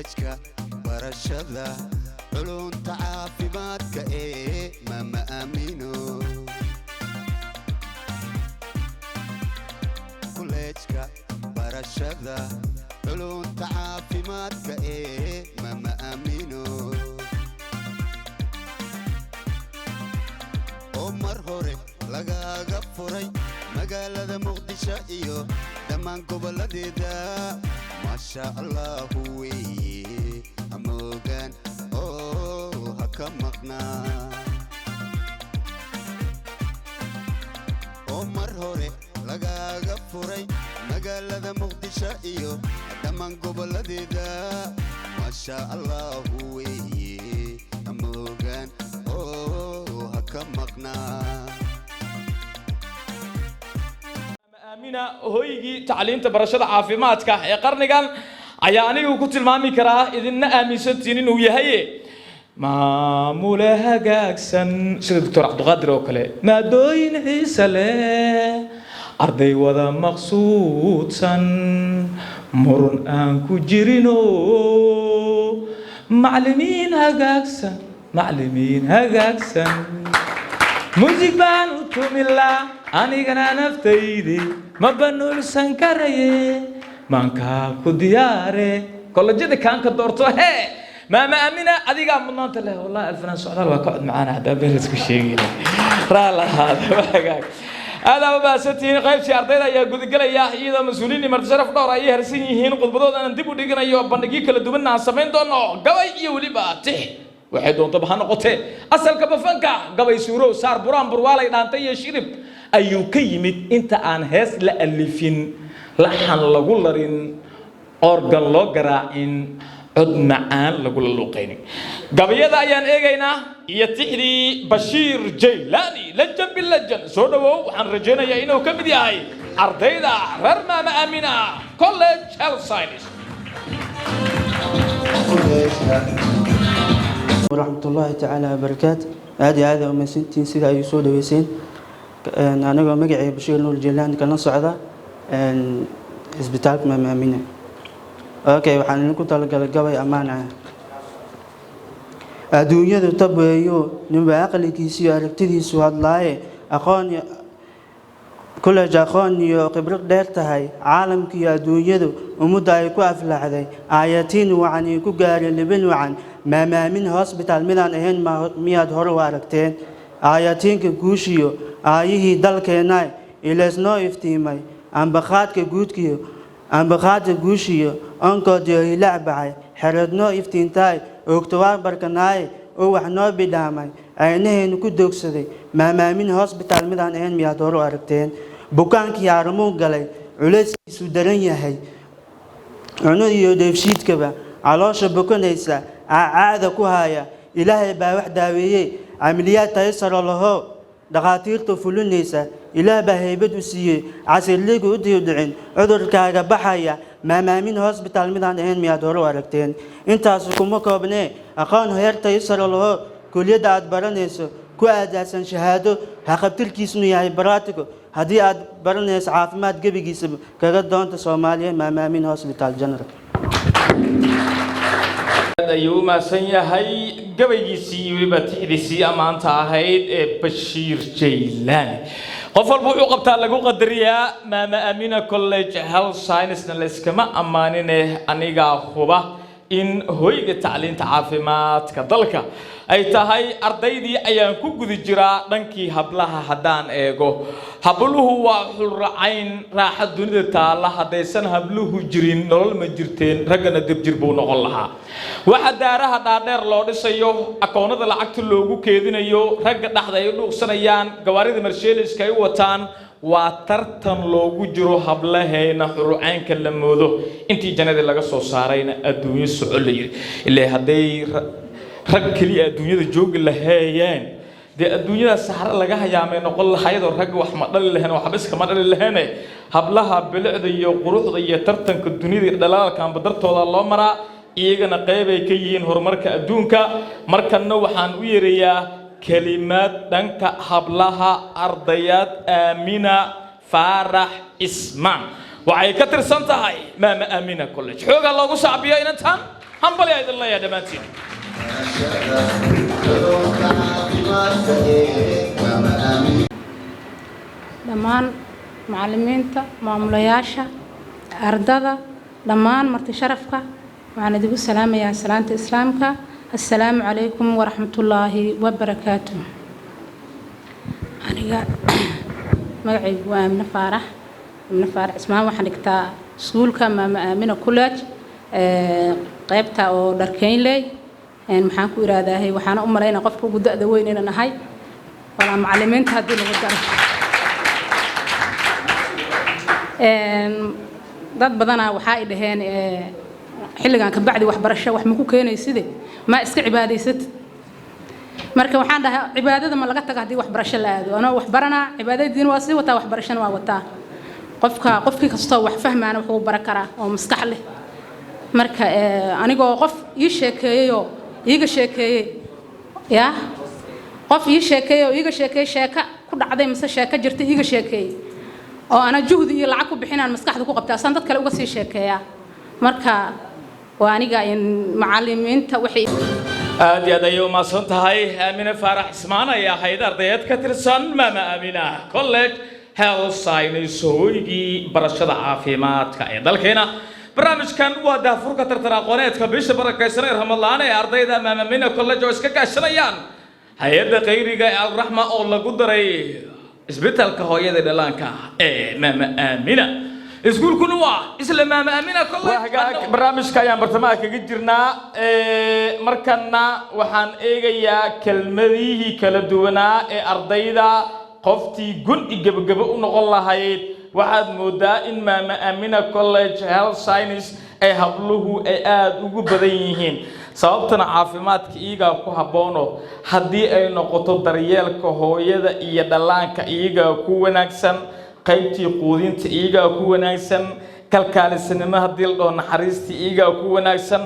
كوليجكا برشادة علوم تعافيماتك ماما أمينو كوليجكا برشادة علوم تعافيماتك ماما أمينو عمر هوري لغاقا فوري مقالة مقدشة إيو دمان قبل ديدا ما شاء الله هوي أموغان أوه هكا مقنا عمر هوري لغاقا فوري مقالة مقدشة إيو دمان قبل ديدا ما شاء الله هوي أموغان أوه هكا مقنا أمينة هويجي تعليم برشاد عافيمات كه قرنيكان عياني وكتل مامي كرا إذن أمي ستين ويهي ما مولها جاكسن شو دكتور عبد القادر وكله ما دوين عيسى أرضي وذا مقصود سن مرن أنكو جرينو معلمين هجاكسن معلمين هجاكسن موسيقى بان وتملا أنا جنا نفتيدي ما بنول سنكريه مانكا كدياره كل جد كان كدورته هي ما أمينة أديك من نانت له والله الفنان سعدال وقعد معنا هذا بيرز كشيء رالا هذا هذا باسطين قيبتي أرضيدا يا جود قال يا إذا مسؤولين مرتشرف دور أيه هرسيني هين قد بدو أنا ندبو ديجنا يو بندقي كل دوبنا سمين دونو قوي يولي باته waxay doonto bahan noqotee asalka bafanka gabay suuro saar buraan burwaalay dhaantay shirib ayuu ka yimid inta aan hees la alifin laxan lagu larin organ loo garaacin cod macaan lagu luqeeyay gabayada ayaan eegaynaa iyo tixdii Bashiir Jaylaani lajan bil lajan soo dhawow waxaan rajaynayaa inuu ka mid yahay ardayda reer Maama Amina College Health Science ورحمة الله تعالى وبركاته هذه ومسنتين سيدا يسود ويسين أنا مقعي بشير نور الجيلاني كان صعدا إسبيتال ماما أمينة أوكي وحنا كنت القبي أمانة الدنيا تبغيو نبى عقلي كيسي أركتدي سواد لاي أخواني كل جاخواني قبرق ديرتهاي عالم كي الدنيا ومدة يكون أفلح ذي آياتين وعني كجاري لبن وعن ما من هوسبيتال ميدان أهين ما مياد هرو أركتين آياتين كجوشيو آيه دل كناي إلى سنو إفتيماي أم بخات كجود كيو أم بخات كجوشيو أنكو ديو لعبعي حردنو إفتينتاي أكتوار بركناي أو وحنو بدامي أينهن كدوكسدي ما من هوسبيتال ميدان أهين مياد هرو أركتين بوكان كي يارمو قلي علس سودرين هاي عنو يودفشيت كبا علاش بكون هيسا عادة كوهايا إلهي باوحدة ويه عمليات تيسر الله دغاتير طفلون نيسا إله بهيبت وسيه عسير ليك ودي ودعين عذر كاغا بحايا ما من هوسبيتال ميدان هين ميادورو ورقتين انت اسكم مكوبني اقان هير تيسر الله كلية داد برانيسو كو اداسان شهادو هاقبتل كيسنو ياهي براتكو هدي اد برانيس عافمات قبي قيسب كاغد دونت سوماليا ما من هوسبيتال جنرال ayuu maasan yahay gabaygiisii waliba tixdiisii amaanta ahayd ee Bashiir Jaylaani qof walba wuxuu qabtaa lagu qadariyaa Maama Amina College Health Science la iskama amaaninee aniga huba in hoyga tacliinta caafimaadka dalka ay tahay ardaydii ayaan ku gudi jiraa dhankii hablaha hadaan eego habluhu waa xulracayn raaxad dunida taala hadaysan habluhu jirin nolol ma jirteen ragana dib jir buu noqon lahaa waxa daaraha dhaadheer loo dhisayo akoonada lacagta loogu keedinayo ragga dhaxda ay dhuuqsanayaan gawaarida Mercedes ay wataan waa tartan loogu jiro hablaheena xurcaynka la moodo intii jannada laga soo saarayna adduunyo socod ilaa haday rag kaliya adduunyada jooga lahaayeen de adduunyada saxar laga hayaamay noqon lahayd oo rag wax ma dhali lahayn wax iska ma dhali lahayn hablaha bilicda iyo quruxda iyo tartanka dunida dhalaalka badartooda loo maraa iyagana qayb ay ka yihiin horumarka adduunka markana waxaan u yeerayaa كلمات دنك حبلها أرضيات آمنة فارح اسمان وعي كتر سنتهاي ماما آمنة كلش حوق الله وصعبيا إنتان hambal ya idin leeyahay dhammaantiin dhammaan macallimiinta maamulayaasha ardada dhammaan marti sharafka waxaan idinku salaamayaa salaanta islaamka assalaamu calaykum waraxmatullaahi wabarakaatuh aniga magacaygu waa Amina Faarax Ismaan waxaan dhigtaa iskuulka Maama Aamina College qaybta oo Dharkeynley maxaan ku iraadahay waxaan u maleynaa qofka ugu da'da weyn inaan ahay wala macallimiinta haddii lagu daro dad badana waxa ay dhaheen xilligan ka bacdi waxbarasho wax ma ku keenayside ma iska cibaadaysat marka waxaan dhahay cibaadada ma laga tago hadii waxbarasho la aado ana wax barana cibaadadiina waa sii wataa waxbarashana waa wataa qofkii kastoo wax fahmaana wuxuu baran karaa oo maskax leh marka anigoo qof ii sheekeeyo iiga sheekeeyay ya qof ii sheekeeyo iiga sheekeey sheeka ku dhacday mise sheeka jirta iiga sheekeeyay oo ana juhdi iyo lacag ku bixinaan maskaxda ku qabtaa san dad kale uga sii sheekeeyaa marka waa aniga in macallimiinta wixii aad iyo aad ayay u mahadsan tahay Aamina Faarax Ismaan ayaa ahayd ardayad ka tirsan Maama Aamina College Health Science hoygii barashada caafimaadka ee dalkeena barnaamijkan waa daafurka tartan aqooneedka bisha barakaysan ee Ramadaan ee ardayda Maama Aamina College oo iska kaashanayaan hay'adda khayriga ee Al-Rahma oo lagu daray isbitaalka hooyada dhalaanka ee Maama Aamina iskuulkuna waa isla Maama Aamina College barnaamijka ayaan bartamaha kaga jirnaa markana waxaan eegayaa kelmadihii kala duwanaa ee ardayda qoftii gun gabagaba u noqon lahayd waxaad moodaa in Maama Aamina College Health Science ay habluhu ay aad ugu badan yihiin sababtana caafimaadka iyaga ku haboono haddii ay noqoto daryeelka hooyada iyo dhalaanka iyaga ku wanaagsan qaybtii quudinta iyaga ku wanaagsan kalkaalisanimo haddii la dhaho naxariista iyaga ku wanaagsan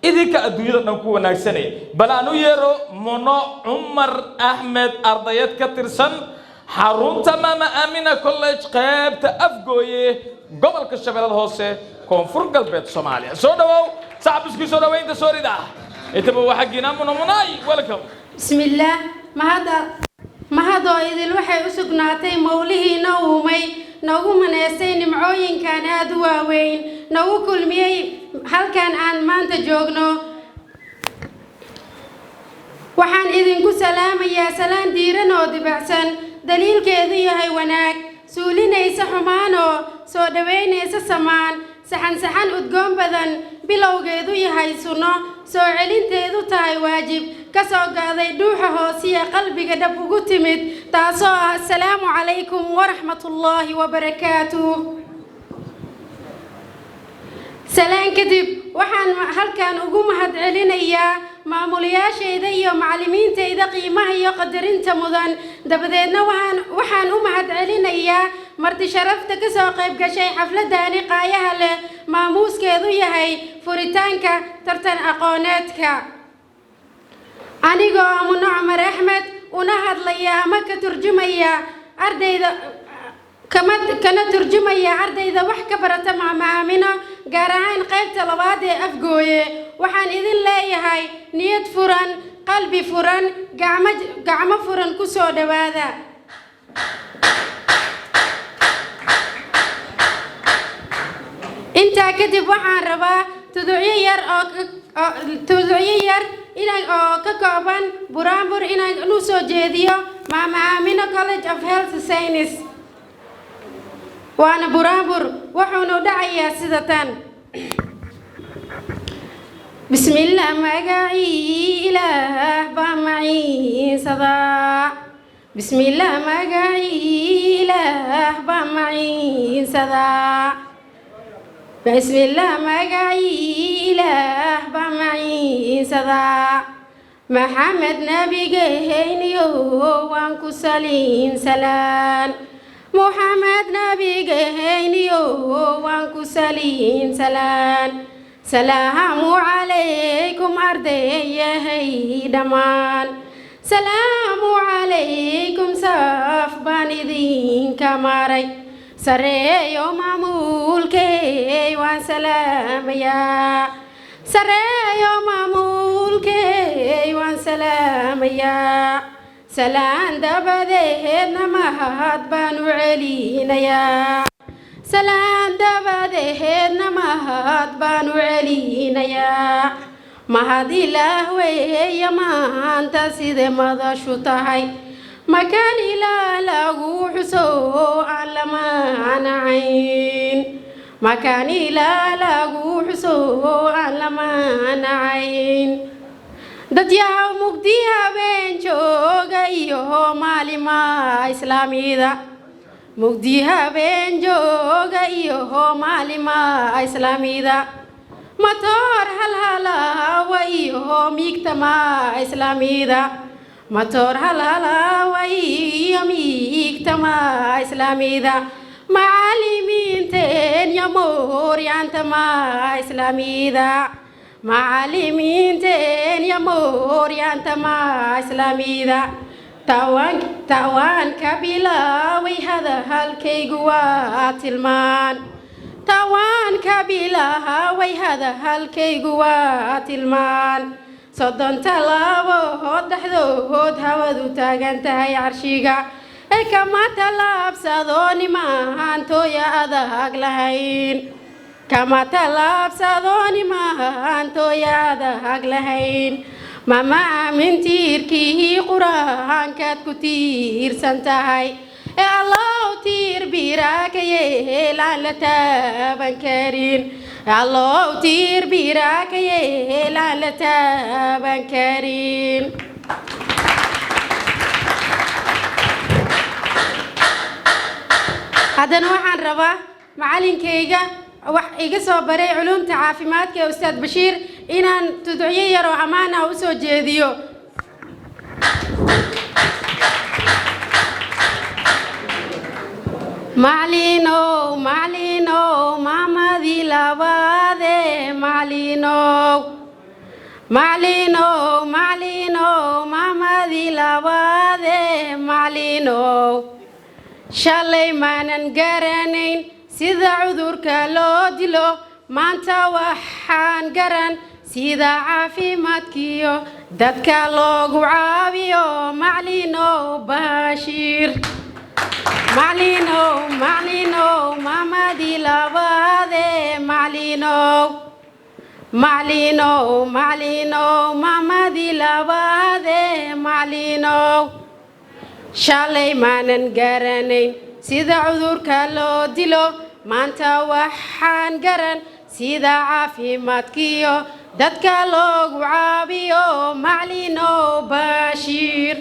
idinka adduunyada dhan ku wanaagsanay bal aan u yeero Muno Cumar Axmed ardayad ka tirsan xarunta Maama Aamina College qaybta Afgooye gobolka Shabeellaha Hoose koonfur galbeed Soomaaliya soo dhawow saaxiibkii soo dhaweynta soo rida intaba waxa gina Munay welcome bismillah mahado idil waxay u sugnaatay mawlihiina uumay nagu maneestay nimcooyinkan aad u waaweyn nagu kulmiyay halkan aan maanta joogno waxaan idinku salaamayaa salaan diiran oo dibacsan daliilkeedu yahay wanaag suulinaysa xumaano soo dhaweynaysa samaan saxan udgoon badan bilowgeedu yahay sunno soo celinteedu tahay waajib ka soo gaaday dhuuxa hoosiya qalbiga dhab ugu timid taasoo ah assalaamu calaykum waraxmatullaahi wabarakaatuh salaan kadib waxaan halkan ugu mahad celinayaa maamulayaashayda iyo macallimiintayda qiimaha iyo qadarinta mudan dabadeedna waxaan u mahad celinayaa marti sharafta ka soo qayb gashay xafladani qaayaha leh maamuuskeedu yahay furitaanka tartan aqooneedka anigoo Muno Cumar Axmed una hadlaya ama ka turjumaya ardayda kana turjumaya ardayda wax ka barata Maama Aamina gaar ahaan qaybta labaad ee Afgooye waxaan idin leeyahay niyad furan qalbi furan gacmo furan ku soo dhawaada intaa kadib waxaan rabaa tuducyo yar oo ka kooban buraanbur inaan u soo jeediyo Maama Aamina College of Health Science وانا برابر وحنا دعيا سيدتان بسم الله مقاعي إله بمعي صدا بسم الله مقاعي إله بمعي صدا بسم الله مقاعي إله بمعي صدا محمد نبي جهينيو وانكو سلين سلام محمد نبي جهينيو وانكو سلين سلام سلام عليكم أرضي دمان سلام عليكم صف باندين كماري سري يوم معمول كي وسلام يا سري يوم سلام يا سلام دبده نمهات بانو علينا يا سلام دبده نمهات بانو علينا يا ما هذه لهوي يا ما أنت سيد ماذا شو تهي مكان لا لاغو حسو على ما أنا عين مكاني لا لاغو حسو على ما أنا عين دديا مقديها بين جوغا إيوه مالي ما إسلامي دا مقديها بين جوغا إيوه مالي ما إسلامي دا مطور هلا وإيوه ميكتما إسلامي دا مطور هلا وإيوه ميكتما إسلامي دا معلمين تين يا مور يانتما إسلامي دا معلمين تين يا مور يانتما إسلامي دا توان كبيلا وهذا هالكي قوات المان توان كبيلا وهذا هالكي قوات المان صدن تلابو دحدود هودو تاغنتهي عرشيقا كما تلاب صدوني ما هانتو يا أدهاق لهين كما تلاب صدوني ما هانتو يا أدهاق لهين ماما من تيركي قرآن كات كتير سنتهي الله تير بيراك يهلا لتابن كريم الله تير بيراك يهلا لتابن كريم هذا نوعاً ربا معلن كيجا iga soo baray culumta caafimaadka ee Ustaad Bashiir inaan tudciyo yar oo amaan ah u soo jeediyo معلينو ماما دي لباده معلينو ماما دي لباده معلينو شالي مانن garaneyn sida cudurka loo dilo maanta waxaan garan sida caafimaadkiyo dadka loogu caawiyo Macalino Bashiir Macalino mama di labade Macalino mama di labade Macalino shalay maanan garanayn sida cudurka loo dilo maanta waxaan garan sida caafimaadkiyo dadka loogu caawiyo Macalino Bashiir